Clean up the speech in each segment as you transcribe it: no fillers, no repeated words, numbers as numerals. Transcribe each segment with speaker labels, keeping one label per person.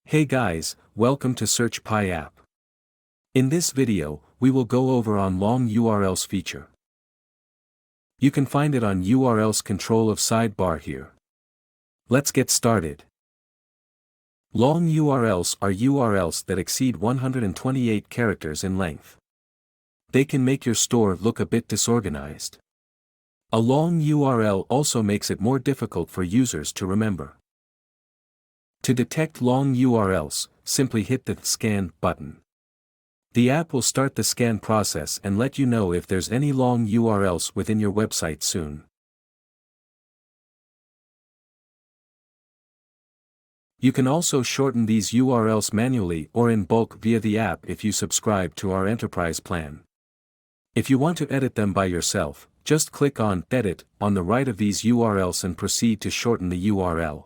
Speaker 1: Hey guys, welcome to SearchPy app. In this video, we will go over on long URLs feature. You can find it on URLs control of sidebar here. Let's get started. Long URLs are URLs that exceed 128 characters in length. They can make your store look a bit disorganized. A long URL also makes it more difficult for users to remember. To detect long URLs, simply hit the Scan button. The app will start the scan process and let you know if there's any long URLs within your website soon. You can also shorten these URLs manually or in bulk via the app if you subscribe to our enterprise plan. If you want to edit them by yourself, just click on Edit on the right of these URLs and proceed to shorten the URL.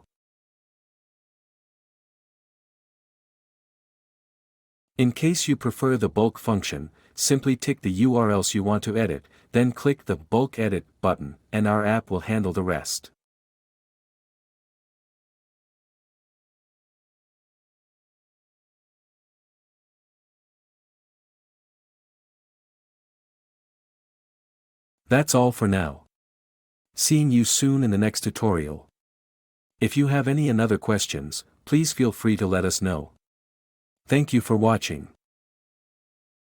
Speaker 1: In case you prefer the bulk function, simply tick the URLs you want to edit, then click the Bulk Edit button, and our app will handle the rest. That's all for now. Seeing you soon in the next tutorial. If you have any other questions, please feel free to let us know. Thank you for watching.